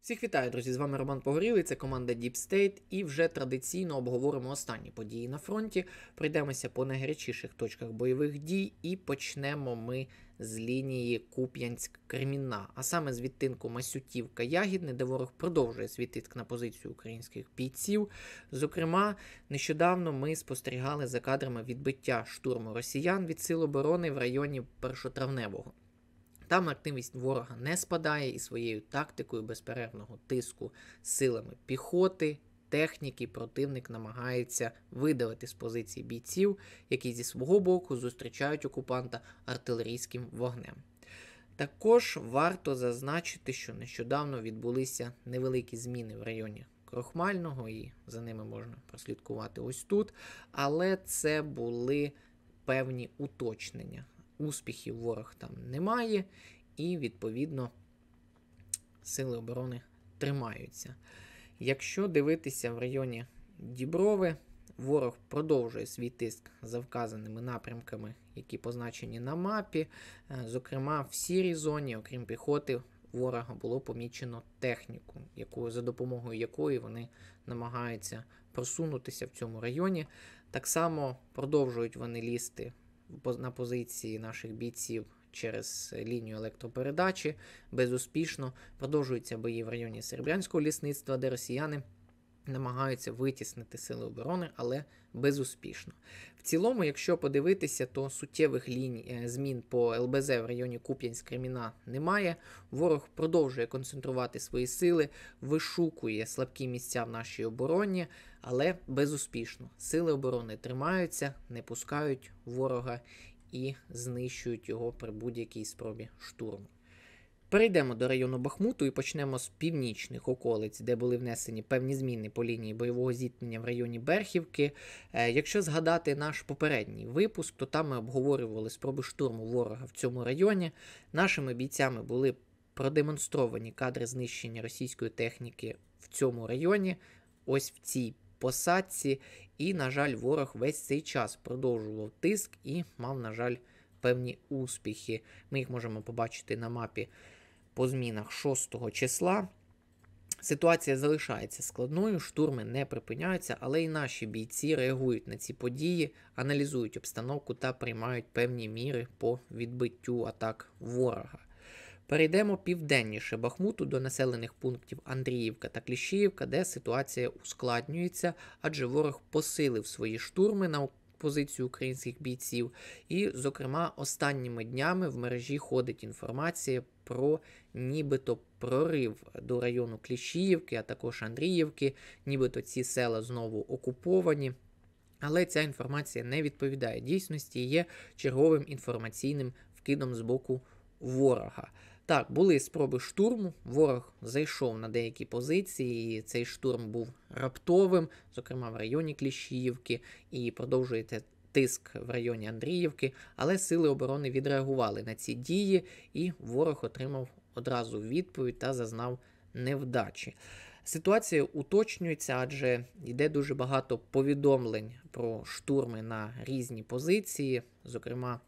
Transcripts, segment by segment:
Всіх вітаю, друзі! З вами Роман Погорілий, це команда Deep State, і вже традиційно обговоримо останні події на фронті. Пройдемося по найгарячіших точках бойових дій і почнемо ми з лінії Куп'янськ-Кремінна, а саме з відтинку Масютівка-Ягідне, де ворог продовжує свій тиск на позицію українських бійців. Зокрема, нещодавно ми спостерігали за кадрами відбиття штурму росіян від сил оборони в районі Першотравневого. Там активність ворога не спадає і своєю тактикою безперервного тиску силами піхоти, техніки противник намагається видавити з позицій бійців, які зі свого боку зустрічають окупанта артилерійським вогнем. Також варто зазначити, що нещодавно відбулися невеликі зміни в районі Крохмального, і за ними можна прослідкувати ось тут, але це були певні уточнення. Успіхів ворог там немає, і, відповідно, сили оборони тримаються. Якщо дивитися в районі Діброви, ворог продовжує свій тиск за вказаними напрямками, які позначені на мапі. Зокрема, в сірій зоні, окрім піхоти, ворога було помічено техніку, за допомогою якої вони намагаються просунутися в цьому районі. Так само продовжують вони лізти на позиції наших бійців через лінію електропередачі. Безуспішно продовжуються бої в районі Серебрянського лісництва, де росіяни намагаються витіснити сили оборони, але безуспішно. В цілому, якщо подивитися, то суттєвих змін по ЛБЗ в районі Куп'янськ-Кремінна немає. Ворог продовжує концентрувати свої сили, вишукує слабкі місця в нашій обороні, але безуспішно. Сили оборони тримаються, не пускають ворога і знищують його при будь-якій спробі штурму. Перейдемо до району Бахмуту і почнемо з північних околиць, де були внесені певні зміни по лінії бойового зіткнення в районі Берхівки. Якщо згадати наш попередній випуск, то там ми обговорювали спроби штурму ворога в цьому районі. Нашими бійцями були продемонстровані кадри знищення російської техніки в цьому районі, ось в цій посадці. І, на жаль, ворог весь цей час продовжував тиск і мав, на жаль, певні успіхи. Ми їх можемо побачити на мапі по змінах 6 числа. Ситуація залишається складною, штурми не припиняються, але і наші бійці реагують на ці події, аналізують обстановку та приймають певні міри по відбиттю атак ворога. Перейдемо південніше Бахмуту до населених пунктів Андріївка та Кліщіївка, де ситуація ускладнюється, адже ворог посилив свої штурми на позицію українських бійців. І, зокрема, останніми днями в мережі ходить інформація про нібито прорив до району Кліщіївки, а також Андріївки, нібито ці села знову окуповані. Але ця інформація не відповідає дійсності і є черговим інформаційним вкидом з боку ворога. Так, були спроби штурму, ворог зайшов на деякі позиції, і цей штурм був раптовим, зокрема в районі Кліщіївки, і продовжується тиск в районі Андріївки, але сили оборони відреагували на ці дії, і ворог отримав одразу відповідь та зазнав невдачі. Ситуація уточнюється, адже йде дуже багато повідомлень про штурми на різні позиції, зокрема,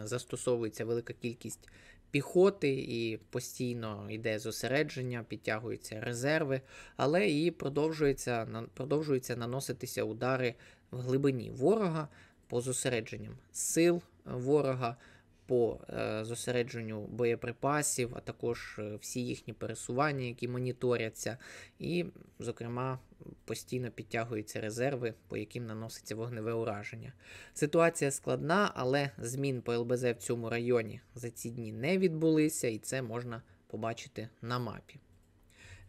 застосовується велика кількість піхоти і постійно йде зосередження, підтягуються резерви, але і продовжуються наноситися удари в глибині ворога по зосередженням сил ворога, по зосередженню боєприпасів, а також всі їхні пересування, які моніторяться, і, зокрема, постійно підтягуються резерви, по яким наноситься вогневе ураження. Ситуація складна, але змін по ЛБЗ в цьому районі за ці дні не відбулися, і це можна побачити на мапі.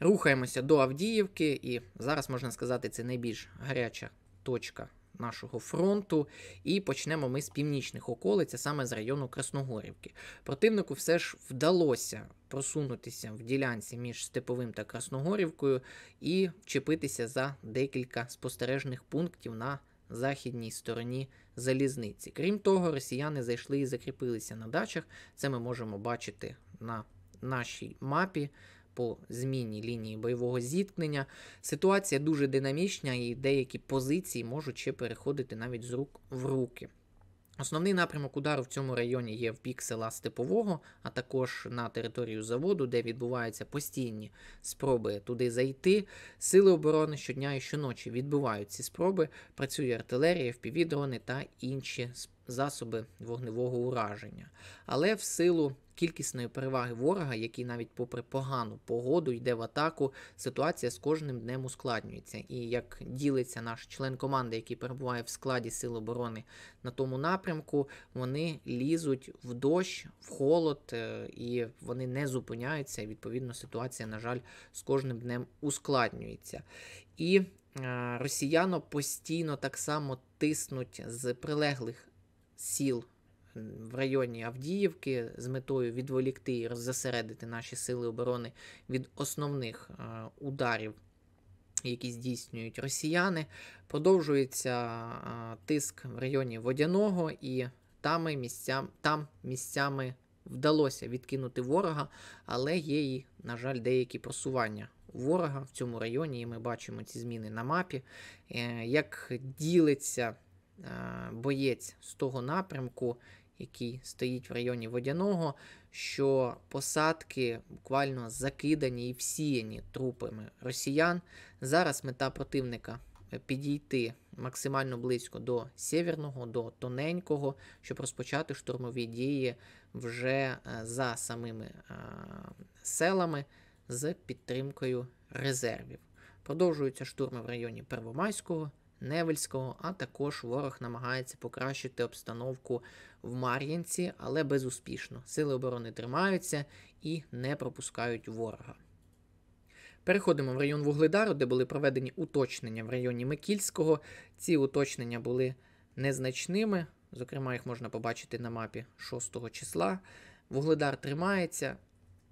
Рухаємося до Авдіївки, і зараз, можна сказати, це найбільш гаряча точка нашого фронту, і почнемо ми з північних околиць, а саме з району Красногорівки. Противнику все ж вдалося просунутися в ділянці між Степовим та Красногорівкою і чепитися за декілька спостережних пунктів на західній стороні залізниці. Крім того, росіяни зайшли і закріпилися на дачах. Це ми можемо бачити на нашій мапі по зміні лінії бойового зіткнення. Ситуація дуже динамічна і деякі позиції можуть ще переходити навіть з рук в руки. Основний напрямок удару в цьому районі є в бік села Степового, а також на територію заводу, де відбуваються постійні спроби туди зайти. Сили оборони щодня і щоночі відбивають ці спроби, працює артилерія, FPV-дрони та інші засоби вогневого ураження. Але в силу кількісної переваги ворога, який навіть попри погану погоду йде в атаку, ситуація з кожним днем ускладнюється. І як ділиться наш член команди, який перебуває в складі Сил оборони на тому напрямку, вони лізуть в дощ, в холод, і вони не зупиняються. І, відповідно, ситуація, на жаль, з кожним днем ускладнюється. І росіяни постійно так само тиснуть з прилеглих сіл в районі Авдіївки з метою відволікти і роззасередити наші сили оборони від основних ударів, які здійснюють росіяни. Продовжується тиск в районі Водяного, і там місцями вдалося відкинути ворога, але є і, на жаль, деякі просування ворога в цьому районі, і ми бачимо ці зміни на мапі. Як ділиться боєць з того напрямку, який стоїть в районі Водяного, що посадки буквально закидані і всіяні трупами росіян. Зараз мета противника підійти максимально близько до Сєвєрного, до Тоненького, щоб розпочати штурмові дії вже за самими селами з підтримкою резервів. Продовжуються штурми в районі Первомайського, Невельського, а також ворог намагається покращити обстановку в Мар'їнці, але безуспішно. Сили оборони тримаються і не пропускають ворога. Переходимо в район Вугледару, де були проведені уточнення в районі Микільського. Ці уточнення були незначними, зокрема їх можна побачити на мапі 6 числа. Вугледар тримається,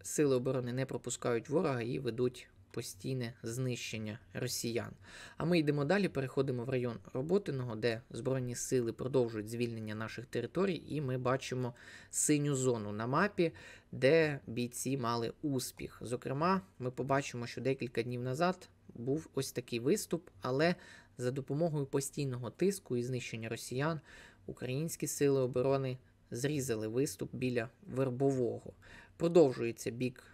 сили оборони не пропускають ворога і ведуть постійне знищення росіян. А ми йдемо далі, переходимо в район Роботиного, де Збройні сили продовжують звільнення наших територій, і ми бачимо синю зону на мапі, де бійці мали успіх. Зокрема, ми побачимо, що декілька днів назад був ось такий виступ, але за допомогою постійного тиску і знищення росіян українські сили оборони зрізали виступ біля Вербового. Продовжується бік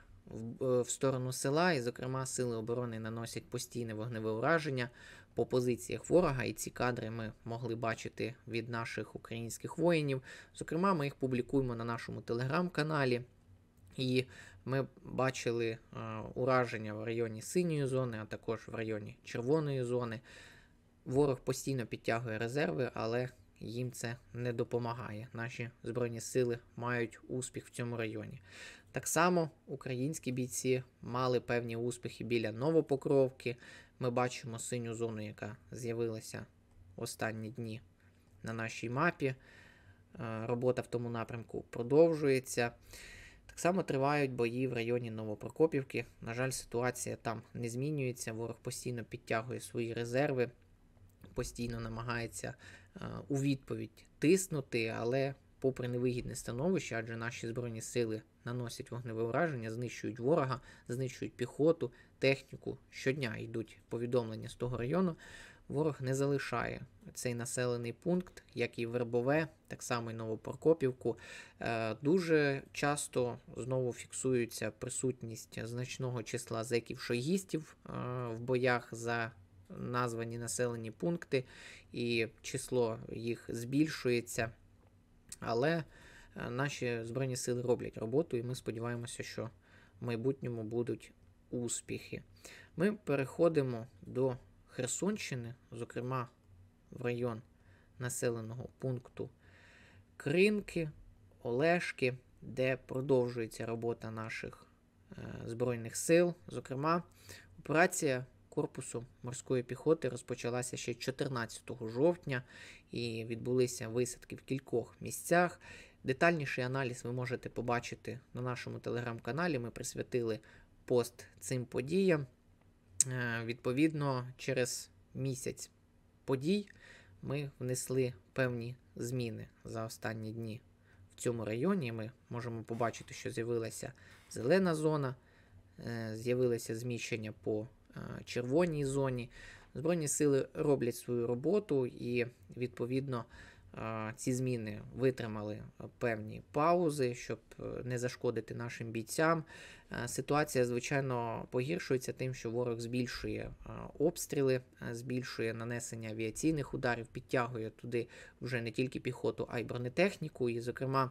в сторону села, і, зокрема, сили оборони наносять постійне вогневе ураження по позиціях ворога, і ці кадри ми могли бачити від наших українських воїнів. Зокрема, ми їх публікуємо на нашому телеграм-каналі, і ми бачили ураження в районі синьої зони, а також в районі червоної зони. Ворог постійно підтягує резерви, але їм це не допомагає. Наші Збройні сили мають успіх в цьому районі. Так само українські бійці мали певні успіхи біля Новопокровки. Ми бачимо синю зону, яка з'явилася в останні дні на нашій мапі. Робота в тому напрямку продовжується. Так само тривають бої в районі Новопрокопівки. На жаль, ситуація там не змінюється. Ворог постійно підтягує свої резерви, постійно намагається у відповідь тиснути, але попри невигідне становище, адже наші Збройні сили наносять вогневе ураження, знищують ворога, знищують піхоту, техніку. Щодня йдуть повідомлення з того району. Ворог не залишає цей населений пункт, як і Вербове, так само і Новопрокопівку. Дуже часто знову фіксується присутність значного числа зеків-шойгістів в боях за названі населені пункти, і число їх збільшується. Але наші Збройні сили роблять роботу, і ми сподіваємося, що в майбутньому будуть успіхи. Ми переходимо до Херсонщини, зокрема в район населеного пункту Кринки, Олешки, де продовжується робота наших Збройних сил. Зокрема, операція Корпусу морської піхоти розпочалася ще 14 жовтня і відбулися висадки в кількох місцях. Детальніший аналіз ви можете побачити на нашому телеграм-каналі. Ми присвятили пост цим подіям. Відповідно, через місяць подій ми внесли певні зміни за останні дні в цьому районі. Ми можемо побачити, що з'явилася зелена зона, з'явилося зміщення по червоній зоні. Збройні сили роблять свою роботу і, відповідно, ці зміни витримали певні паузи, щоб не зашкодити нашим бійцям. Ситуація, звичайно, погіршується тим, що ворог збільшує обстріли, збільшує нанесення авіаційних ударів, підтягує туди вже не тільки піхоту, а й бронетехніку. І, зокрема,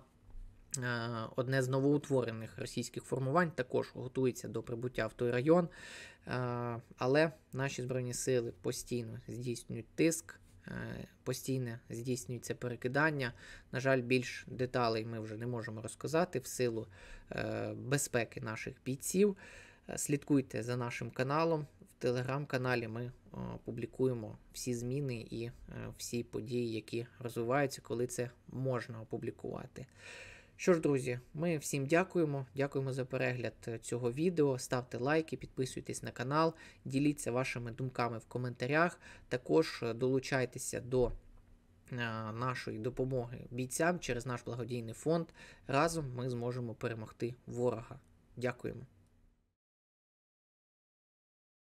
одне з новоутворених російських формувань також готується до прибуття в той район. Але наші Збройні Сили постійно здійснюють тиск, постійно здійснюється перекидання. На жаль, більш деталей ми вже не можемо розказати в силу безпеки наших бійців. Слідкуйте за нашим каналом. В телеграм-каналі ми публікуємо всі зміни і всі події, які розвиваються, коли це можна опублікувати. Що ж, друзі, ми всім дякуємо. Дякуємо за перегляд цього відео. Ставте лайки, підписуйтесь на канал, діліться вашими думками в коментарях. Також долучайтеся до нашої допомоги бійцям через наш благодійний фонд. Разом ми зможемо перемогти ворога. Дякуємо.